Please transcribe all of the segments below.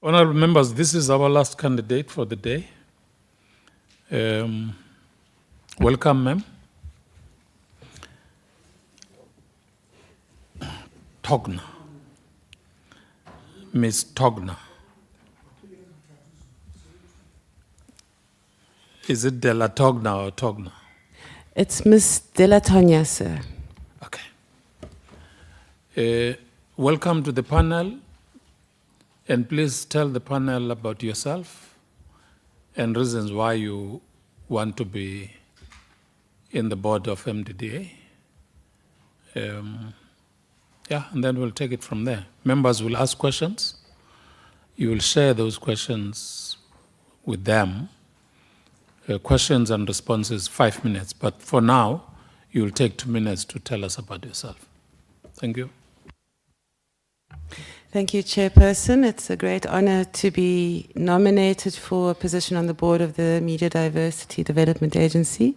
Honorable members, this is our last candidate for the day. Welcome, ma'am. Togna. Miss Togna. Is it Della Togna or Togna? It's Miss Della Togna, sir. Okay. Welcome to the panel. And please tell the panel about yourself and reasons why you want to be in the board of MDDA. Yeah, and then we'll take it from there. Members will ask questions. You will share those questions with them. Questions and responses, 5 minutes. But for now, you will take 2 minutes to tell us about yourself. Thank you. Thank you, Chairperson. It's a great honor to be nominated for a position on the board of the Media Diversity Development Agency,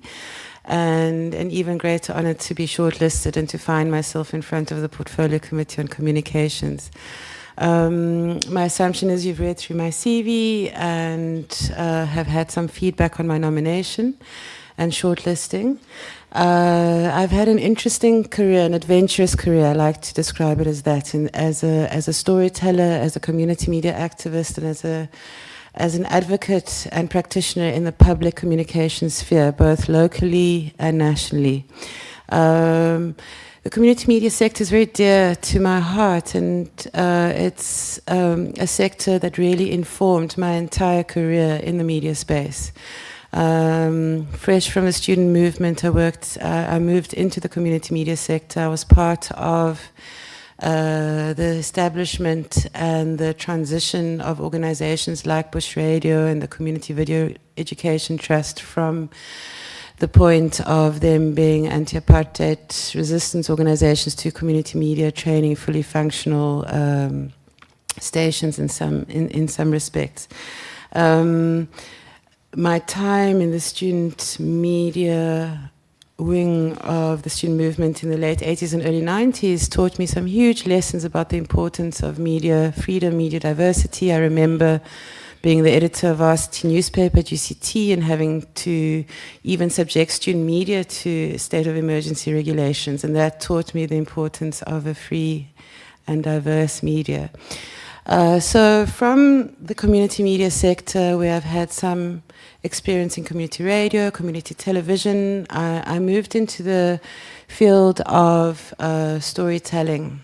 and an even greater honor to be shortlisted and to find myself in front of the Portfolio Committee on Communications. My assumption is you've read through my CV and have had some feedback on my nomination and shortlisting. I've had an interesting career, an adventurous career. I like to describe it as that. And as a storyteller, as a community media activist, and as an advocate and practitioner in the public communication sphere, both locally and nationally. The community media sector is very dear to my heart, and it's a sector that really informed my entire career in the media space. Fresh from the student movement, I moved into the community media sector. I was part of the establishment and the transition of organizations like Bush Radio and the Community Video Education Trust from the point of them being anti-apartheid resistance organizations to community media training, fully functional stations in some respects. My time in the student media wing of the student movement in the late 80s and early 90s taught me some huge lessons about the importance of media freedom, media diversity. I remember being the editor of varsity newspaper at UCT and having to even subject student media to state of emergency regulations, and that taught me the importance of a free and diverse media. So from the community media sector, where I've had some experience in community radio, community television, I moved into the field of storytelling.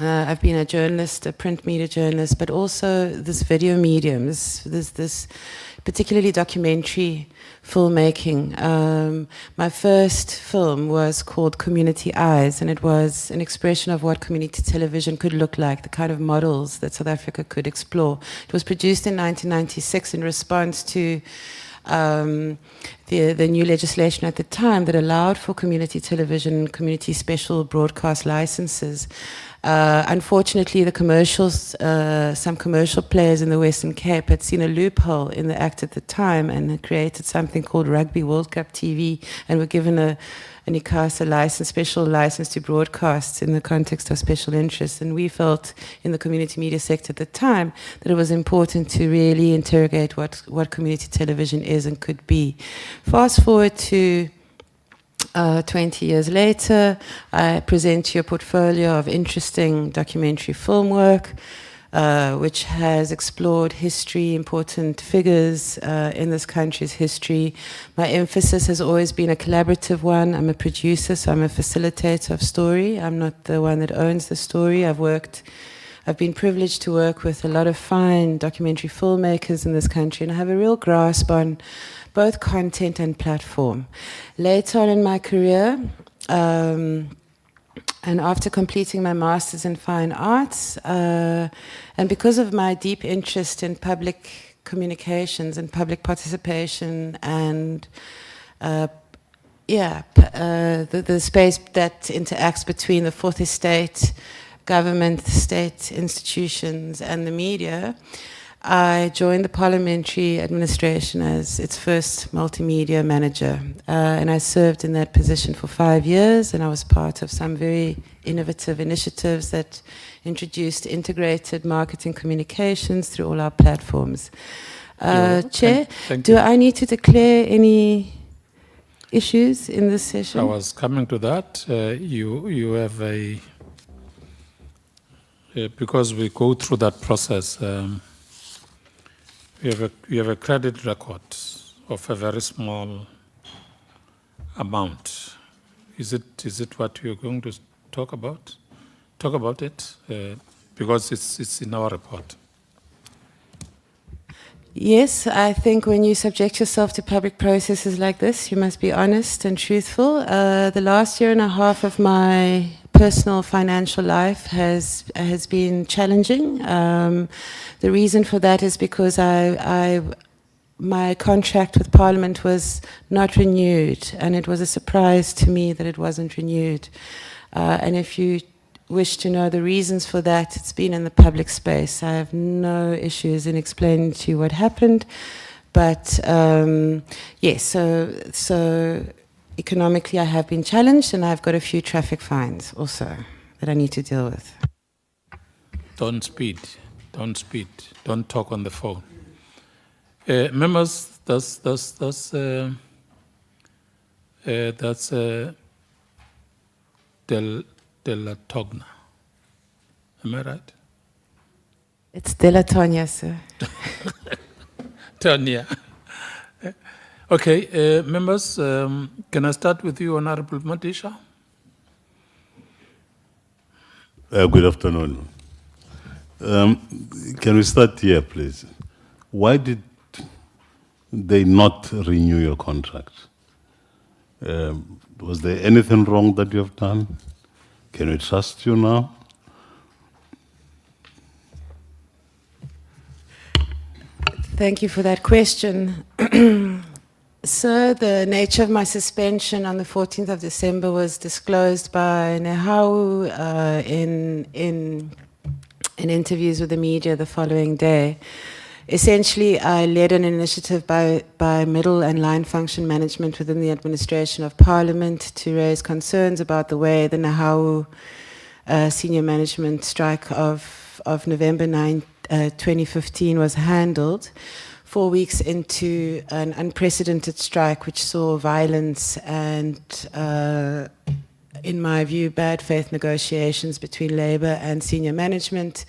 I've been a journalist, a print media journalist, but also this video medium, this particularly documentary filmmaking. My first film was called Community Eyes, and it was an expression of what community television could look like, the kind of models that South Africa could explore. It was produced in 1996 in response to the new legislation at the time that allowed for community television, community special broadcast licenses. Unfortunately, the commercials, some commercial players in the Western Cape had seen a loophole in the act at the time and had created something called Rugby World Cup TV, and were given an acasa license, special license to broadcast in the context of special interests. And we felt in the community media sector at the time that it was important to really interrogate what community television is and could be. Fast forward to 20 years later, I present you a portfolio of interesting documentary film work, which has explored history, important figures in this country's history. My emphasis has always been a collaborative one. I'm a producer, so I'm a facilitator of story. I'm not the one that owns the story. I've been privileged to work with a lot of fine documentary filmmakers in this country, and I have a real grasp on both content and platform. Later on in my career, and after completing my master's in fine arts, and because of my deep interest in public communications and public participation and the space that interacts between the fourth estate, government, state institutions, and the media, I joined the parliamentary administration as its first multimedia manager, and I served in that position for 5 years, and I was part of some very innovative initiatives that introduced integrated marketing communications through all our platforms. Chair, thank do you. I need to declare any issues in this session? I was coming to that. You have because we go through that process, you have a credit record of a very small amount. Is it what you're going to talk about? Talk about it, because it's in our report. Yes, I think when you subject yourself to public processes like this, you must be honest and truthful. The last year and a half of my personal financial life has been challenging. The reason for that is because my contract with Parliament was not renewed, and it was a surprise to me that it wasn't renewed. And if you wish to know the reasons for that, it's been in the public space. I have no issues in explaining to you what happened. But yes, so economically I have been challenged, and I've got a few traffic fines also that I need to deal with. Don't speed. Don't talk on the phone. Members, that's Della Togna. Am I right? It's Della Togna, sir. Tanya. Okay, members, can I start with you, Honorable Madisha? Good afternoon. Can we start here, please? Why did they not renew your contract? Was there anything wrong that you have done? Can we trust you now? Thank you for that question. Sir, the nature of my suspension on the 14th of December was disclosed by Nehau in interviews with the media the following day. Essentially, I led an initiative by middle and line function management within the administration of Parliament to raise concerns about the way the Nehau senior management strike of November 9, 2015 was handled. 4 weeks into an unprecedented strike which saw violence and, in my view, bad faith negotiations between Labour and senior management.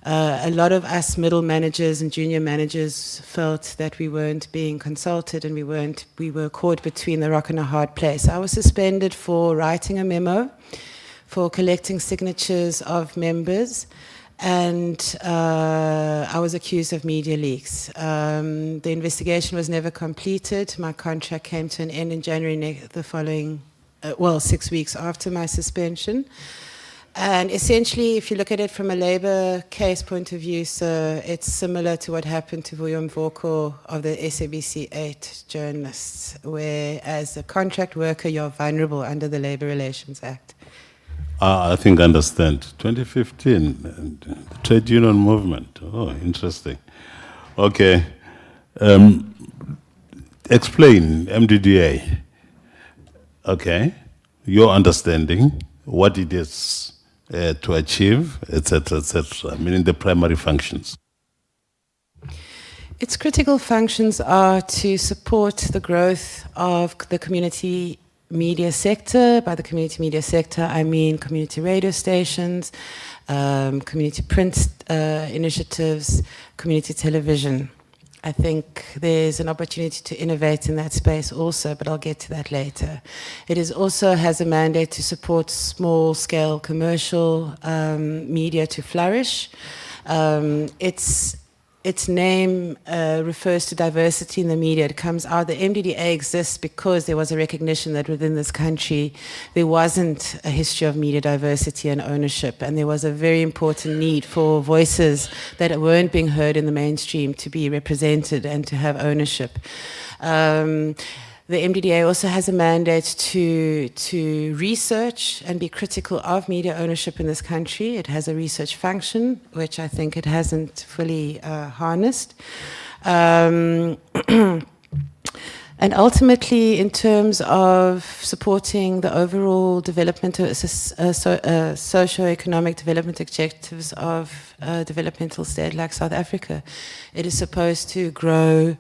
A lot of us middle managers and junior managers felt that we weren't being consulted, and we were caught between the rock and a hard place. I was suspended for writing a memo, for collecting signatures of members, and I was accused of media leaks. The investigation was never completed. My contract came to an end in January the following, 6 weeks after my suspension. And essentially, if you look at it from a Labour case point of view, so it's similar to what happened to Vuyo Mvoko of the SABC 8 journalists, where as a contract worker, you're vulnerable under the Labour Relations Act. I think I understand. 2015, the trade union movement. Oh, interesting. Okay. Explain MDDA. Okay. Your understanding, what it is to achieve, etc., meaning the primary functions. Its critical functions are to support the growth of the community media sector. By the community media sector, I mean community radio stations, community print initiatives, community television. I think there's an opportunity to innovate in that space also, but I'll get to that later. It also has a mandate to support small-scale commercial media to flourish. Its name refers to diversity in the media. It comes out, the MDDA exists because there was a recognition that within this country there wasn't a history of media diversity and ownership, and there was a very important need for voices that weren't being heard in the mainstream to be represented and to have ownership. The MDDA also has a mandate to research and be critical of media ownership in this country. It has a research function, which I think it hasn't fully harnessed. And ultimately, in terms of supporting the overall development, socio-economic development objectives of a developmental state like South Africa, it is supposed to grow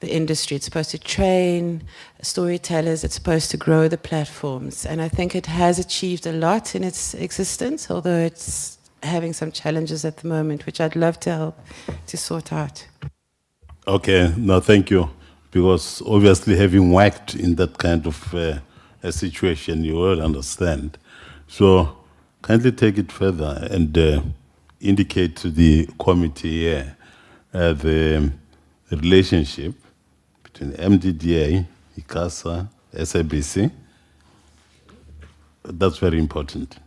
the industry. It's supposed to train storytellers. It's supposed to grow the platforms. And I think it has achieved a lot in its existence, although it's having some challenges at the moment, which I'd love to help to sort out. Okay, no, thank you. Because obviously having worked in that kind of a situation, you will understand. So kindly take it further and indicate to the committee here the relationship between MDDA, acasa, SABC. That's very important.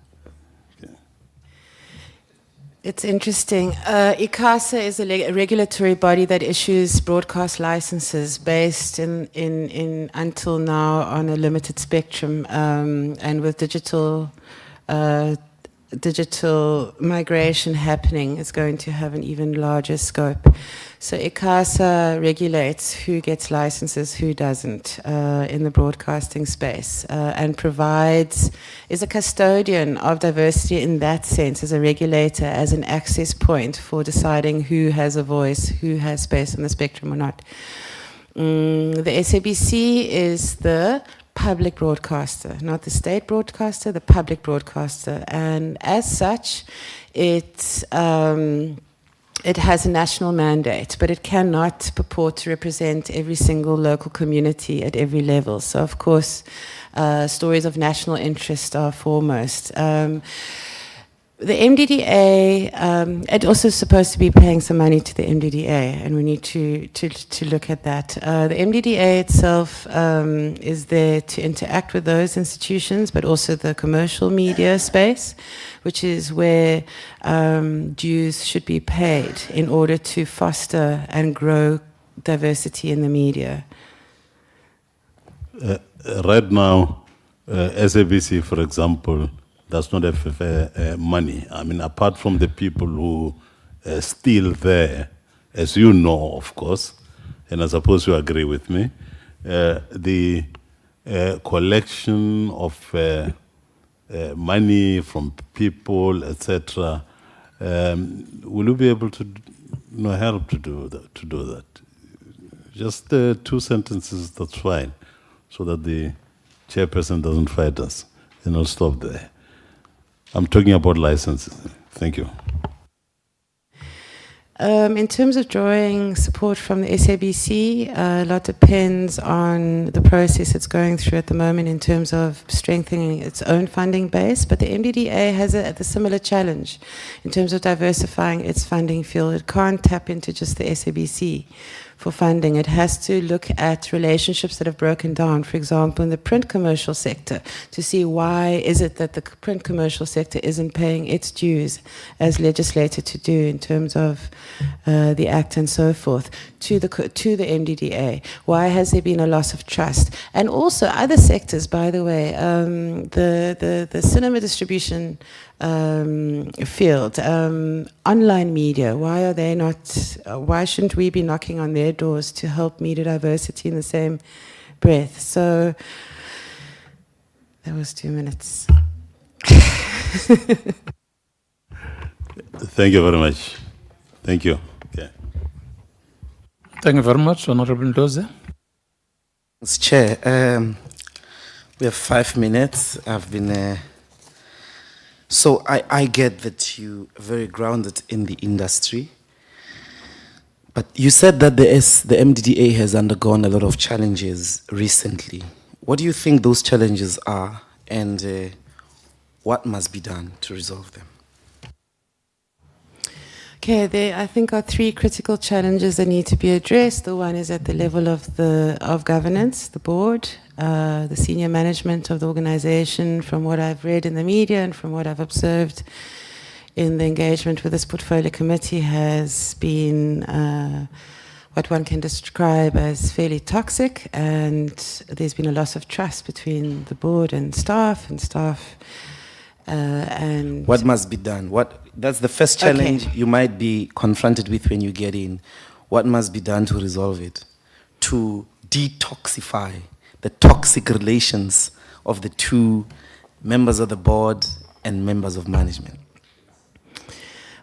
It's interesting. acasa is a regulatory body that issues broadcast licenses based in until now on a limited spectrum, and with digital migration happening, it's going to have an even larger scope. So acasa regulates who gets licenses, who doesn't, in the broadcasting space, and is a custodian of diversity in that sense, as a regulator, as an access point for deciding who has a voice, who has space on the spectrum or not. The SABC is the public broadcaster, not the state broadcaster, the public broadcaster. And as such, it has a national mandate, but it cannot purport to represent every single local community at every level. So, of course, stories of national interest are foremost. The MDDA, it also is supposed to be paying some money to the MDDA, and we need to look at that. The MDDA itself is there to interact with those institutions, but also the commercial media space, which is where dues should be paid in order to foster and grow diversity in the media. Right now, SABC, for example, does not have money. I mean, apart from the people who are still there, as you know, of course, and I suppose you agree with me, the collection of money from people, etc., will you be able to help to do that? Just 2 sentences, that's fine, so that the chairperson doesn't fight us, and I'll stop there. I'm talking about licenses. Thank you. In terms of drawing support from the SABC, a lot depends on the process it's going through at the moment in terms of strengthening its own funding base. But the MDDA has a similar challenge in terms of diversifying its funding field. It can't tap into just the SABC for funding. It has to look at relationships that have broken down, for example, in the print commercial sector, to see why is it that the print commercial sector isn't paying its dues as legislated to do in terms of the Act and so forth, to the MDDA. Why has there been a loss of trust? And also other sectors, by the way, the cinema distribution field, online media, why shouldn't we be knocking on their doors to help media diversity in the same breath? So that was 2 minutes. Thank you very much. Thank you. Okay. Thank you very much, Honorable Doze. Mr. Chair, we have 5 minutes. I've been... So I get that you are very grounded in the industry, but you said that the MDDA has undergone a lot of challenges recently. What do you think those challenges are, and what must be done to resolve them? Okay, there I think are 3 critical challenges that need to be addressed. The one is at the level of governance, the board, the senior management of the organization. From what I've read in the media and from what I've observed in the engagement with this portfolio committee, has been what one can describe as fairly toxic, and there's been a loss of trust between the board and staff, and What must be done? That's the first Okay. challenge you might be confronted with when you get in. What must be done to resolve it? To detoxify the toxic relations of the two members of the board and members of management.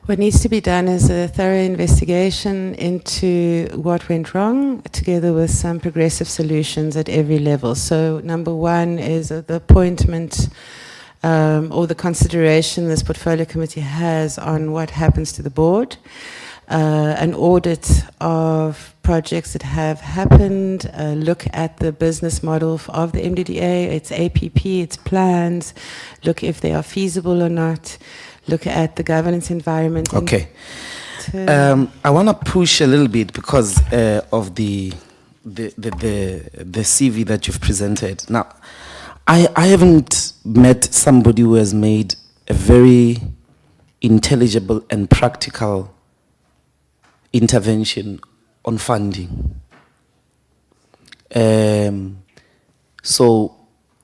what needs to be done is a thorough investigation into what went wrong, together with some progressive solutions at every level. So, number one is the appointment or the consideration this portfolio committee has on what happens to the board, an audit of projects that have happened, look at the business model of the MDDA, its APP, its plans, look if they are feasible or not, look at the governance environment. Okay. I want to push a little bit because of the CV that you've presented. Now, I haven't met somebody who has made a very intelligible and practical intervention on funding. So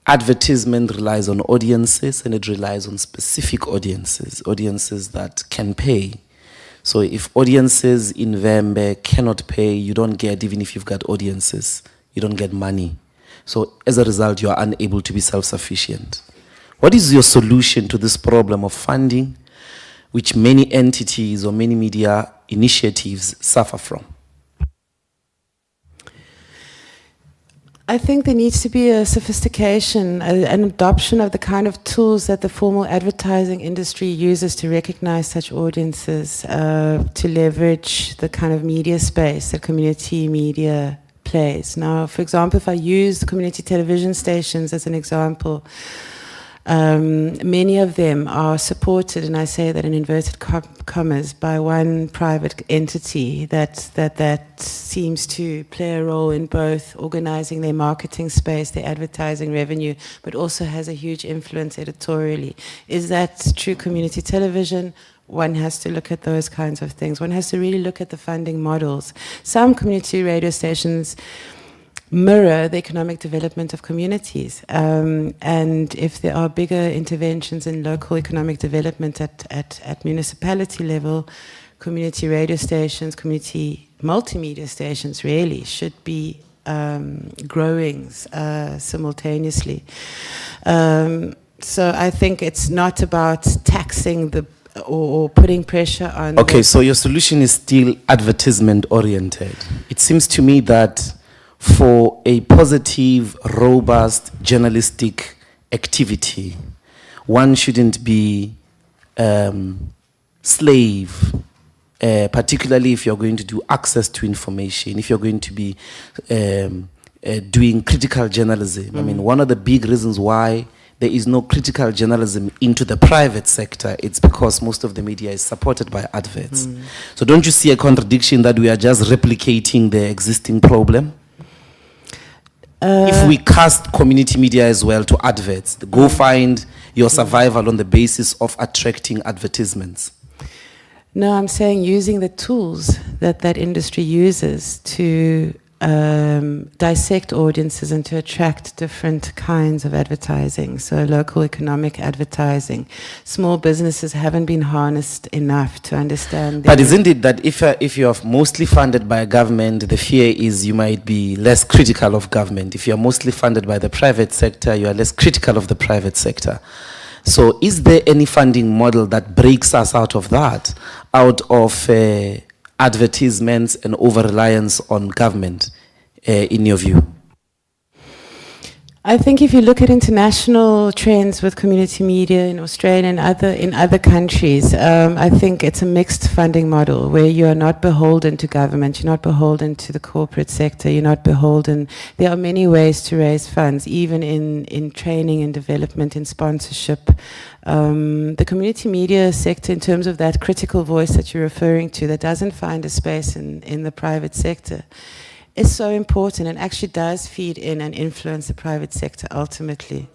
advertisement relies on audiences, and it relies on specific audiences that can pay. So if audiences in Vembe cannot pay, you don't get, even if you've got audiences, you don't get money. So as a result, you are unable to be self-sufficient. What is your solution to this problem of funding, which many entities or many media initiatives suffer from? I think there needs to be a sophistication, an adoption of the kind of tools that the formal advertising industry uses to recognize such audiences, to leverage the kind of media space that community media plays. Now, for example, if I use the community television stations as an example, many of them are supported, and I say that in inverted commas, by one private entity that seems to play a role in both organizing their marketing space, their advertising revenue, but also has a huge influence editorially. Is that true community television? One has to look at those kinds of things. One has to really look at the funding models. Some community radio stations mirror the economic development of communities. And if there are bigger interventions in local economic development at municipality level, community radio stations, community multimedia stations really should be growing simultaneously. So I think it's not about taxing or putting pressure on. Okay, so your solution is still advertisement oriented. It seems to me that for a positive, robust journalistic activity, one shouldn't be slave, particularly if you're going to do access to information, if you're going to be doing critical journalism. I mean, one of the big reasons why there is no critical journalism into the private sector, it's because most of the media is supported by adverts. So don't you see a contradiction that we are just replicating the existing problem? If we cast community media as well to adverts, go find your survival on the basis of attracting advertisements. No, I'm saying using the tools that that industry uses to dissect audiences and to attract different kinds of advertising. So local economic advertising. Small businesses haven't been harnessed enough to understand. But isn't it that if you're mostly funded by a government, the fear is you might be less critical of government. If you're mostly funded by the private sector, you are less critical of the private sector. So is there any funding model that breaks us out of that, out of advertisements and over-reliance on government, in your view? I think if you look at international trends with community media in Australia and in other countries, I think it's a mixed funding model where you are not beholden to government, you're not beholden to the corporate sector, you're not beholden. There are many ways to raise funds, even in training and development, in sponsorship. The community media sector, in terms of that critical voice that you're referring to, that doesn't find a space in the private sector, is so important and actually does feed in and influence the private sector ultimately.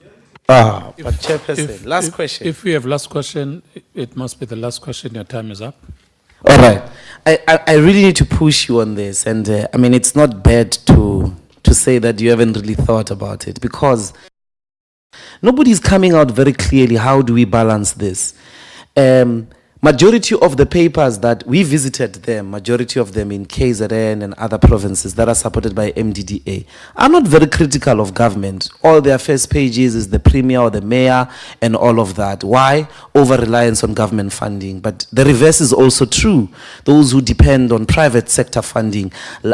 But Chairperson, last question. If we have last question, it must be the last question. Your time is up. All right. I really need to push you on this. And I mean, it's not bad to say that you haven't really thought about it, because nobody's coming out very clearly. How do we balance this? Majority of the papers that we visited them, majority of them in KZN and other provinces that are supported by MDDA, are not very critical of government. All their first pages is the premier or the mayor and all of that. Why? Over-reliance on government funding. But the reverse is also true. Those who depend on private sector funding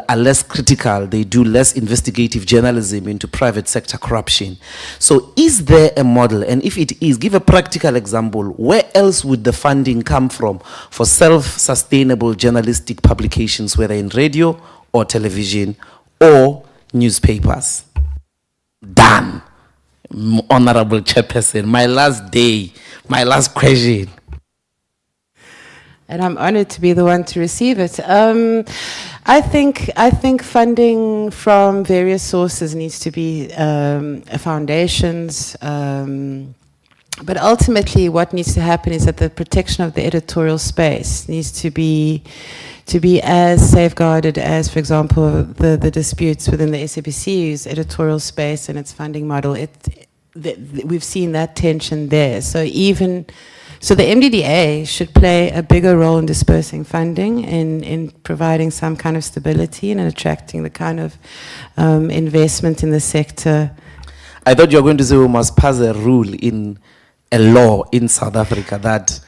are less critical. They do less investigative journalism into private sector corruption. So is there a model? And if it is, give a practical example. Where else would the funding come from for self-sustainable journalistic publications, whether in radio or television or newspapers? Done. Honorable Chairperson, my last day, my last question. And I'm honored to be the one to receive it. I think funding from various sources needs to be foundations. But ultimately, what needs to happen is that the protection of the editorial space needs to be as safeguarded as, for example, the disputes within the SABC's editorial space and its funding model. We've seen that tension there. So the MDDA should play a bigger role in dispersing funding, in providing some kind of stability and in attracting the kind of investment in the sector. I thought you were going to say we must pass a rule in a law in South Africa that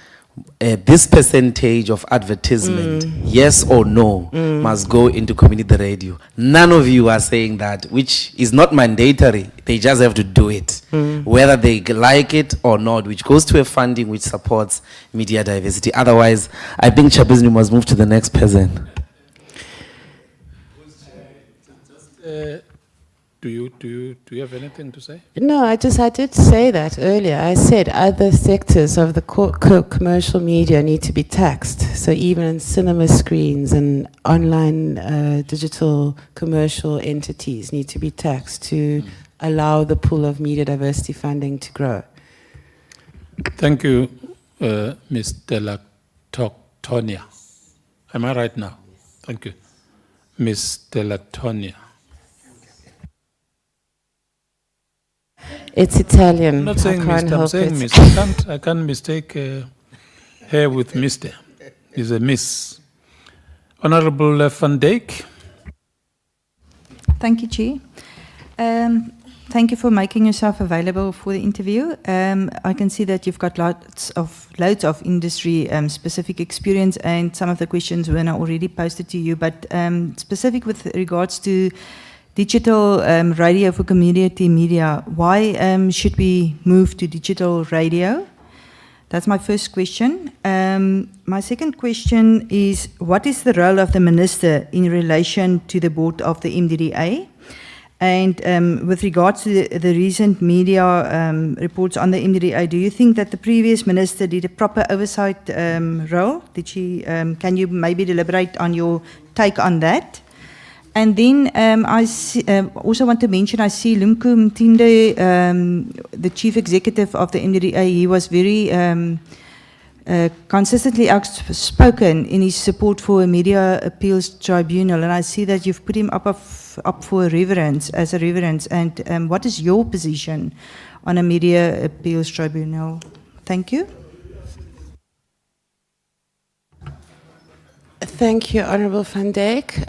this percentage of advertisement, yes or no, must go into community radio. None of you are saying that, which is not mandatory. They just have to do it, whether they like it or not, which goes to a funding which supports media diversity. Otherwise, I think Chairperson must move to the next person. Do you have anything to say? No, I did say that earlier. I said other sectors of the commercial media need to be taxed. So even in cinema screens and online digital commercial entities need to be taxed to allow the pool of media diversity funding to grow. Thank you, Ms. Della Togna. Am I right now? Thank you. Ms. Della Togna. It's Italian. I'm not saying I can't Mr. I'm help saying it. Miss. I can't mistake her with Mr. It's a Miss. Honorable Van Dijk. Thank you, Chair. Thank you for making yourself available for the interview. I can see that you've got loads of industry specific experience, and some of the questions were now already posted to you, but specific with regards to digital radio for community media, why should we move to digital radio? That's my first question. My second question is, what is the role of the Minister in relation to the board of the MDDA? And with regards to the recent media reports on the MDDA, do you think that the previous Minister did a proper oversight role? Did she? Can you maybe elaborate on your take on that? And then I also want to mention, I see Lumku Mtinde, the Chief Executive of the MDDA, he was very consistently outspoken in his support for a media appeals tribunal, and I see that you've put him up for as a reverence. And what is your position on a media appeals tribunal? Thank you. Thank you, Honourable Van Dijk.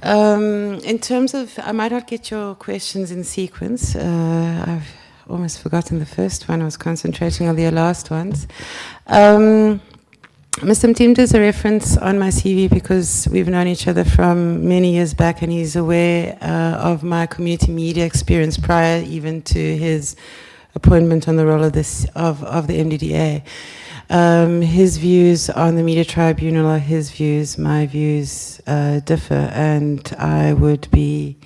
In terms of, I might not get your questions in sequence. I've almost forgotten the first one. I was concentrating on the last ones. Mr. Mtimda is a reference on my CV because we've known each other from many years back, and he's aware of my community media experience prior even to his appointment on the role of the MDDA. His views on the media tribunal are his views, my views differ, and I would be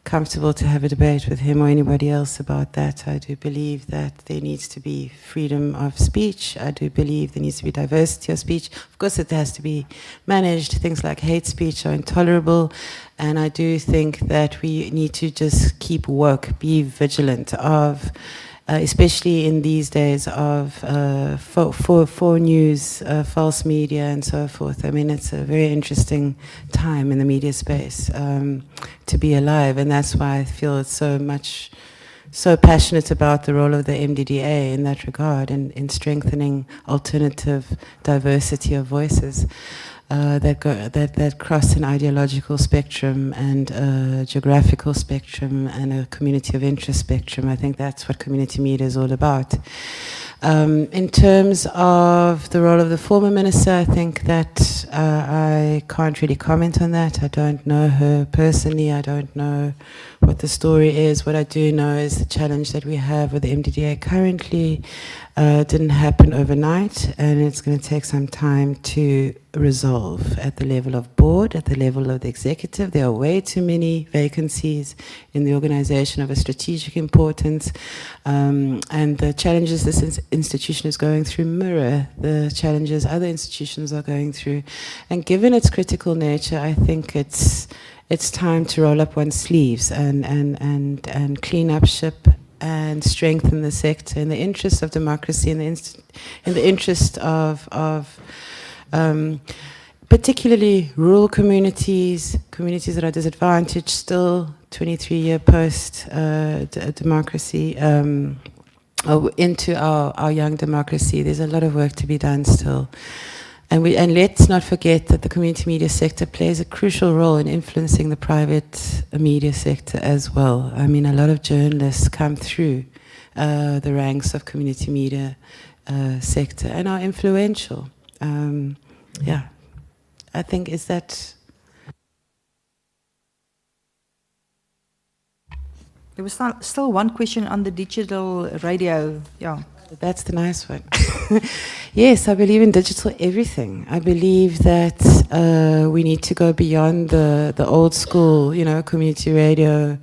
comfortable to have a debate with him or anybody else about that. I do believe that there needs to be freedom of speech. I do believe there needs to be diversity of speech. Of course, it has to be managed. Things like hate speech are intolerable, and I do think that we need to just keep woke, be vigilant of especially in these days of for news, false media, and so forth. I mean, it's a very interesting time in the media space to be alive, and that's why I feel it's so passionate about the role of the MDDA in that regard, in strengthening alternative diversity of voices that cross an ideological spectrum and a geographical spectrum and a community of interest spectrum. I think that's what community media is all about. In terms of the role of the former minister, I think that I can't really comment on that. I don't know her personally. I don't know what the story is. What I do know is the challenge that we have with the MDDA currently didn't happen overnight, and it's going to take some time to resolve at the level of board, at the level of the executive. There are way too many vacancies in the organization of a strategic importance, and the challenges this institution is going through mirror the challenges other institutions are going through. And given its critical nature, I think it's time to roll up one's sleeves and clean up ship and strengthen the sector in the interest of democracy, in the interest of particularly rural communities that are disadvantaged still 23-year post democracy, into our young democracy. There's a lot of work to be done still. And let's not forget that the community media sector plays a crucial role in influencing the private media sector as well. I mean, a lot of journalists come through the ranks of community media sector and are influential. Yeah, I think is that. There was still one question on the digital radio. Yeah. That's the nice one. Yes, I believe in digital everything. I believe that we need to go beyond the old school, community radio,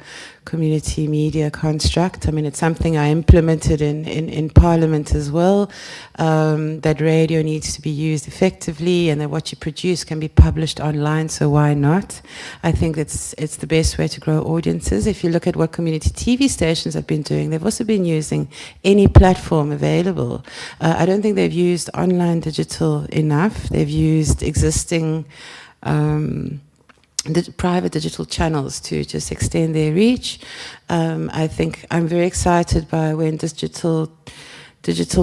community media construct. I mean, it's something I implemented in Parliament as well, that radio needs to be used effectively and that what you produce can be published online, so why not? I think it's the best way to grow audiences. If you look at what community TV stations have been doing, they've also been using any platform available. I don't think they've used online digital enough. They've used existing private digital channels to just extend their reach. I think I'm very excited by when digital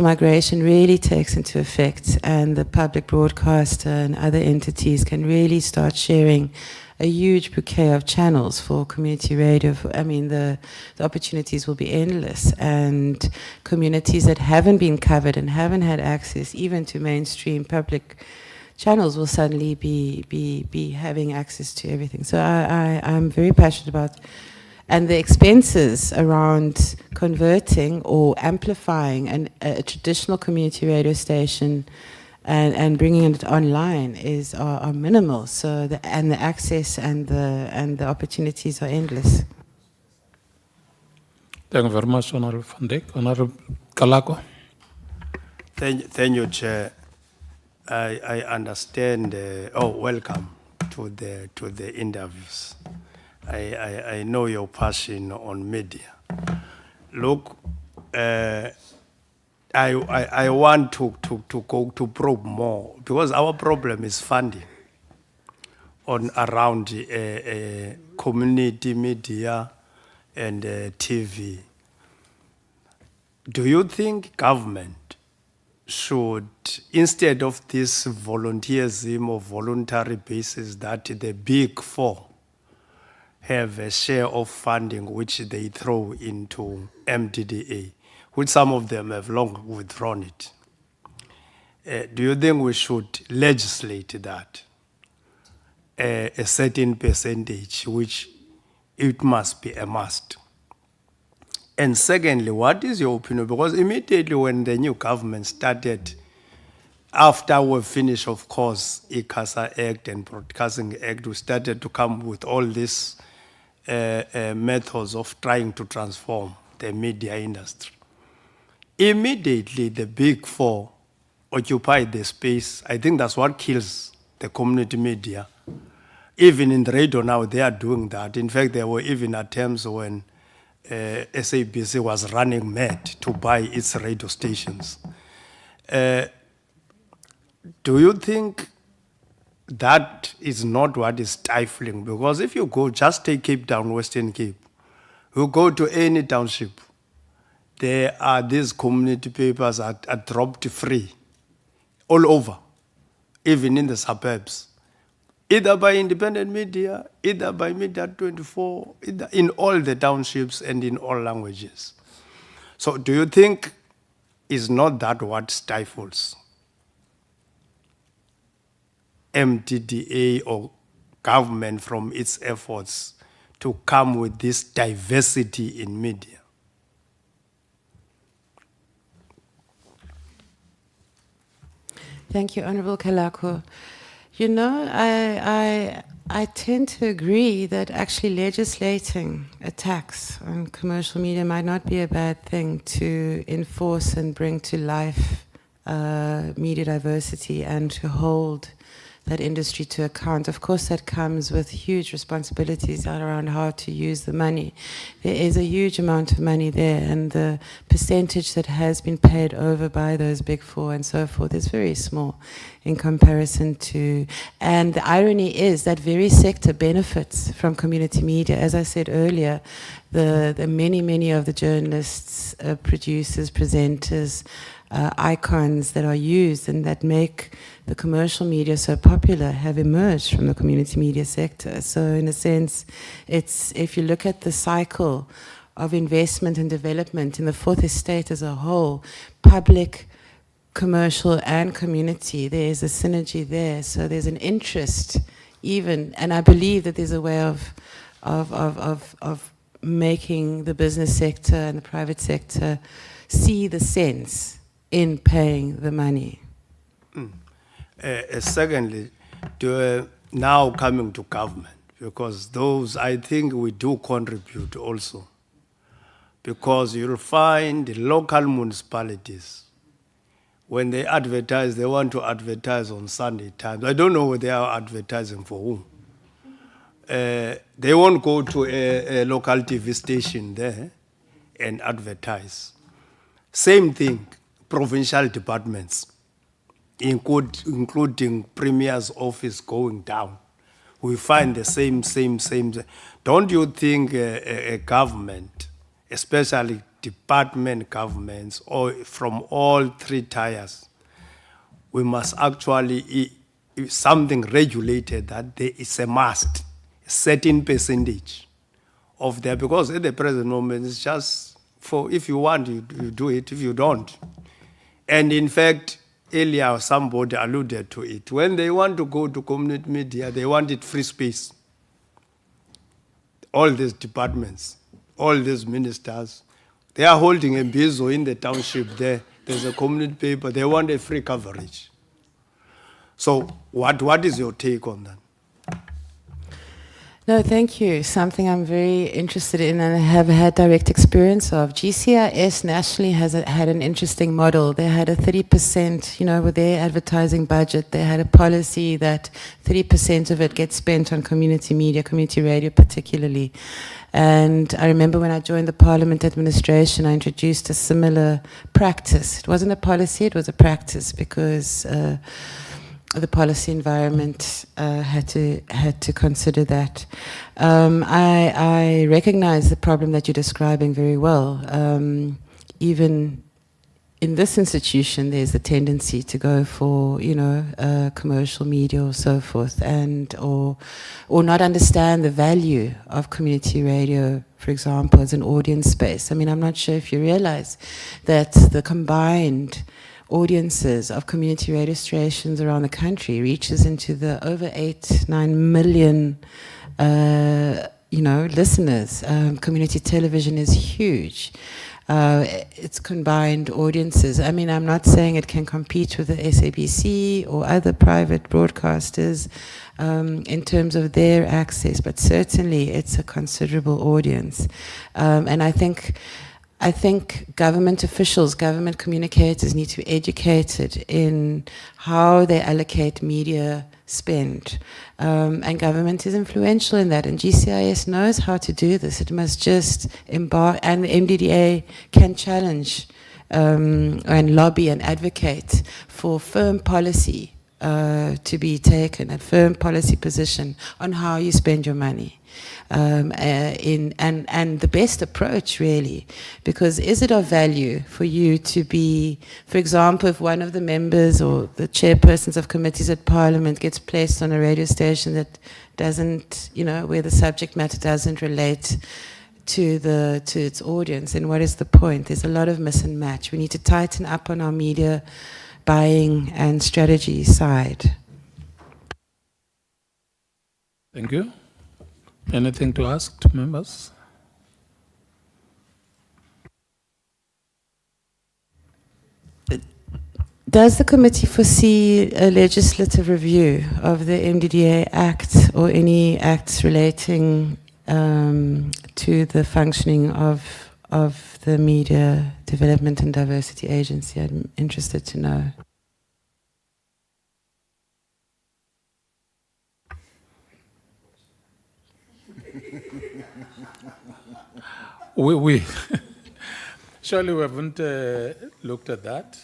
migration really takes into effect and the public broadcaster and other entities can really start sharing a huge bouquet of channels for community radio. I mean, the opportunities will be endless, and communities that haven't been covered and haven't had access even to mainstream public channels will suddenly be having access to everything. So I'm very passionate about, and the expenses around converting or amplifying a traditional community radio station and bringing it online are minimal. So the access and the opportunities are endless. Thank you very much, Honorable Van Dijk. Honorable Kalako. Thank you, Chair. I understand. Welcome to the interviews. I know your passion on media. Look, I want to go to probe more because our problem is funding around community media and TV. Do you think government should, instead of this volunteerism or voluntary basis that the big four have a share of funding which they throw into MDDA, which some of them have long withdrawn it? Do you think we should legislate that a certain percentage, which it must be a must? And secondly, what is your opinion? Because immediately when the new government started, after we finished, of course, acasa Act and Broadcasting Act, we started to come with all these methods of trying to transform the media industry. Immediately, the big four occupied the space. I think that's what kills the community media. Even in the radio now, they are doing that. In fact, there were even attempts when SABC was running mad to buy its radio stations. Do you think that is not what is stifling? Because if you go, just take Cape Town, Western Cape, you go to any township, there are these community papers are dropped free all over, even in the suburbs, either by independent media, either by Media 24, either in all the townships and in all languages. So do you think is not that what stifles MDDA or government from its efforts to come with this diversity in media? Thank you, Honorable Kalako. You know, I tend to agree that actually legislating a tax on commercial media might not be a bad thing to enforce and bring to life media diversity and to hold that industry to account. Of course, that comes with huge responsibilities around how to use the money. There is a huge amount of money there, and the percentage that has been paid over by those big four and so forth is very small in comparison to, and the irony is that very sector benefits from community media. As I said earlier, the many of the journalists, producers, presenters, icons that are used and that make the commercial media so popular have emerged from the community media sector. So in a sense, it's, if you look at the cycle of investment and development in the fourth estate as a whole, public, commercial and community, there's a synergy there. So there's an interest even, and I believe that there's a way of making the business sector and the private sector see the sense in paying the money. Secondly, now coming to government, because those, I think we do contribute also, because you'll find the local municipalities, when they advertise, they want to advertise on Sunday Times. I don't know what they are advertising for whom. They won't go to a local TV station there and advertise. Same thing, provincial departments, including Premier's office going down. We find the same. Don't you think a government, especially department governments, or from all three tiers, we must actually, something regulated that there is a must, a certain percentage of there, because at the present moment it's just for, if you want, you do it, if you don't. And in fact, earlier somebody alluded to it. When they want to go to community media, they want it free space. All these departments, all these ministers, they are holding a bizo in the township there. There's a community paper. They want a free coverage. So what is your take on that? No, thank you. Something I'm very interested in and have had direct experience of. GCIS nationally has had an interesting model. They had a 30%, with their advertising budget, they had a policy that 30% of it gets spent on community media, community radio particularly. And I remember when I joined the Parliament administration, I introduced a similar practice. It wasn't a policy, it was a practice, because the policy environment had to consider that. I recognize the problem that you're describing very well. Even in this institution, there's a tendency to go for, commercial media or so forth, and or not understand the value of community radio, for example, as an audience space. I mean, I'm not sure if you realize that the combined audiences of community radio stations around the country reaches into the over 8-9 million, listeners. Community television is huge. It's combined audiences. I mean, I'm not saying it can compete with the SABC or other private broadcasters in terms of their access, but certainly it's a considerable audience. And I think government officials, government communicators need to be educated in how they allocate media spend. And government is influential in that, and GCIS knows how to do this. It must just embark, and the MDDA can challenge and lobby and advocate for firm policy to be taken, a firm policy position on how you spend your money. And the best approach, really, because is it of value for you to be, for example, if one of the members or the chairpersons of committees at Parliament gets placed on a radio station that doesn't, where the subject matter doesn't relate to its audience, then what is the point? There's a lot of miss and match. We need to tighten up on our media buying and strategy side. Thank you. Anything to ask to members? Does the committee foresee a legislative review of the MDDA Act or any acts relating to the functioning of the Media Development and Diversity Agency? I'm interested to know. We surely we haven't looked at that.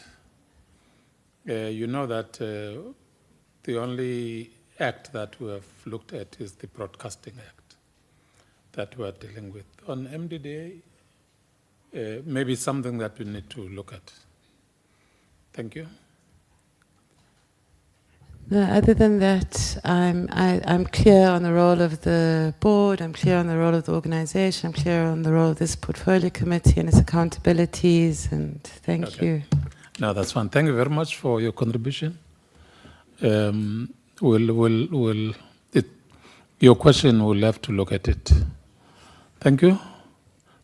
You know that the only act that we have looked at is the Broadcasting Act that we are dealing with. On MDDA, maybe something that we need to look at. Thank you. No, other than that, I'm clear on the role of the board, I'm clear on the role of the organization, I'm clear on the role of this portfolio committee and its accountabilities, and thank you. No, that's fine. Thank you very much for your contribution. Your question, we'll have to look at it. Thank you.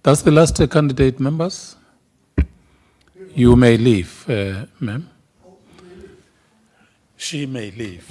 That's the last candidate, members. You may leave, ma'am. She may leave.